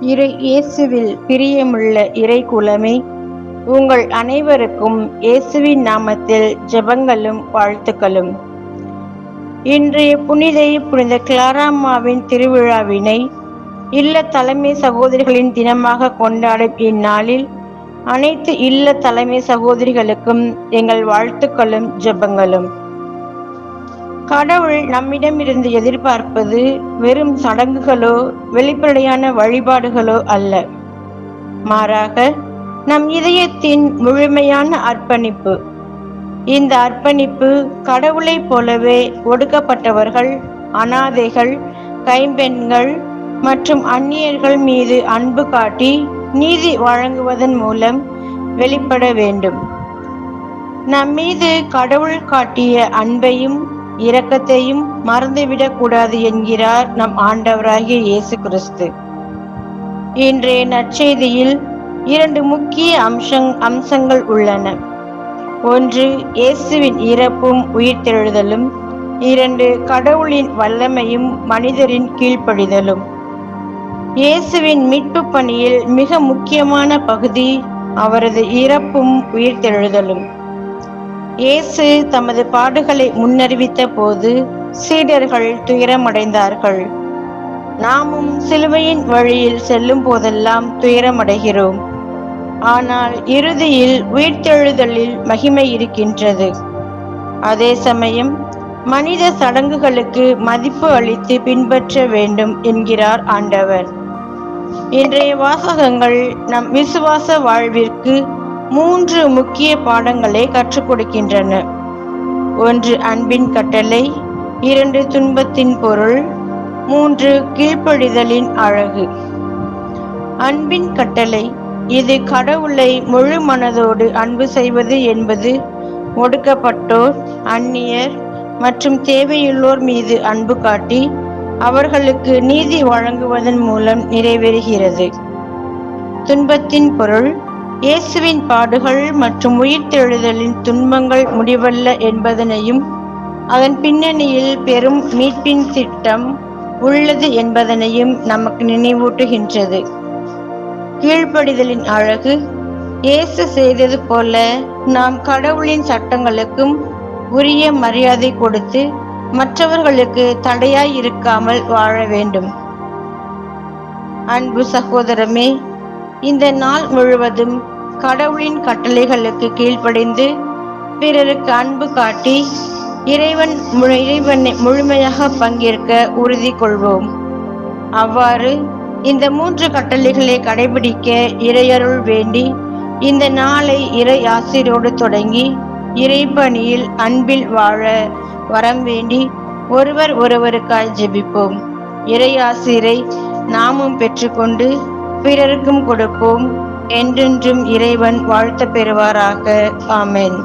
இயேசுவில் பிரியமுள்ள இறைக்குலமே, உங்கள் அனைவருக்கும் இயேசுவின் நாமத்தில் ஜெபங்களும் வாழ்த்துக்களும். இன்றைய புனித கிளாராம்மாவின் திருவிழாவினை இல்ல தலைமை சகோதரிகளின் தினமாக கொண்டாடும் இந்நாளில் அனைத்து இல்ல தலைமை சகோதரிகளுக்கும் எங்கள் வாழ்த்துக்களும் ஜெபங்களும். கடவுள் நம்மிடமிருந்து எதிர்பார்ப்பது வெறும் சடங்குகளோ வெளிப்படையான வழிபாடுகளோ அல்ல. மாறாக நம் இதயத்தின் முழுமையான அர்ப்பணிப்பு. இந்த அர்ப்பணிப்பு கடவுளைப் போலவே ஒடுக்கப்பட்டவர்கள், அனாதைகள், கைம்பெண்கள் மற்றும் அந்நியர்கள் மீது அன்பு காட்டி நீதி வழங்குவதன் மூலம் வெளிப்பட வேண்டும். நம் மீது கடவுள் காட்டிய அன்பையும் இரக்கத்தையும் மறந்துவிடக் கூடாது என்கிறார் நம் ஆண்டவராகிய இயேசு கிறிஸ்து. இன்றைய நற்செய்தியில் 2 முக்கிய அம்சங்கள் உள்ளன. ஒன்று, இயேசுவின் இறப்பும் உயிர்த்தெழுதலும். 2, கடவுளின் வல்லமையும் மனிதரின் கீழ்ப்படிதலும். இயேசுவின் மீட்பு பணியில் மிக முக்கியமான பகுதி அவரது இறப்பும் உயிர்த்தெழுதலும். இயேசு தமது பாடுகளை முன்னறிவித்த போது சீடர்கள் துயரமடைந்தார்கள். நாமும் சிலுவையின் வழியில் செல்லும் போதெல்லாம் துயரமடைகிறோம். ஆனால் இறுதியில் உயிர்த்தெழுதலில் மகிமை இருக்கின்றது. அதே சமயம் மனித சடங்குகளுக்கு மதிப்பு அளித்து பின்பற்ற வேண்டும் என்கிறார் ஆண்டவர். இன்றைய வாசகங்கள் நம் விசுவாச வாழ்விற்கு 3 முக்கிய பாடங்களை கற்றுக் கொடுக்கின்றன. 1, அன்பின் கட்டளை. 2, துன்பத்தின் பொருள். 3, கீழ்ப்படிதலின் அழகு. அன்பின் கட்டளை. இது கடவுளை முழு மனதோடு அன்பு செய்வது என்பது ஒடுக்கப்பட்டோர், அந்நியர் மற்றும் தேவையுள்ளோர் மீது அன்பு காட்டி அவர்களுக்கு நீதி வழங்குவதன் மூலம் நிறைவேறுகிறது. துன்பத்தின் பொருள். இயேசுவின் பாடுகள் மற்றும் உயிர்த்தெழுதலின் துன்பங்கள் முடிவல்ல என்பதனையும் அதன் பின்னணியில் பெரும் மீட்பின் திட்டம் உள்ளது என்பதனையும் நமக்கு நினைவூட்டுகின்றது. கீழ்ப்படிதலின் அழகு. இயேசு செய்தது போல நாம் கடவுளின் சட்டங்களுக்கும் உரிய மரியாதை கொடுத்து மற்றவர்களுக்கு தடையாய் இருக்காமல் வாழ வேண்டும். அன்பு சகோதரமே, இந்த நாள் முழுவதும் கடவுளின் கட்டளைகளுக்கு கீழ்ப்படிந்து பிறருக்கு அன்பு காட்டி இறைவனை முழுமையாக பங்கேற்க உறுதி கொள்வோம். அவ்வாறு இந்த 3 கட்டளைகளை கடைபிடிக்க இறையருள் வேண்டி இந்த நாளை இறை ஆசிரோடு தொடங்கி இறைப்பணியில் அன்பில் வாழ வரம் வேண்டி ஒருவருக்காய் ஜெபிப்போம். இறை ஆசிரை நாமும் பெற்றுக்கொண்டு பிறருக்கும் கொடுப்போம். என்றென்றும் இறைவன் வாழ்த்த பெறுவாராக. ஆமென்.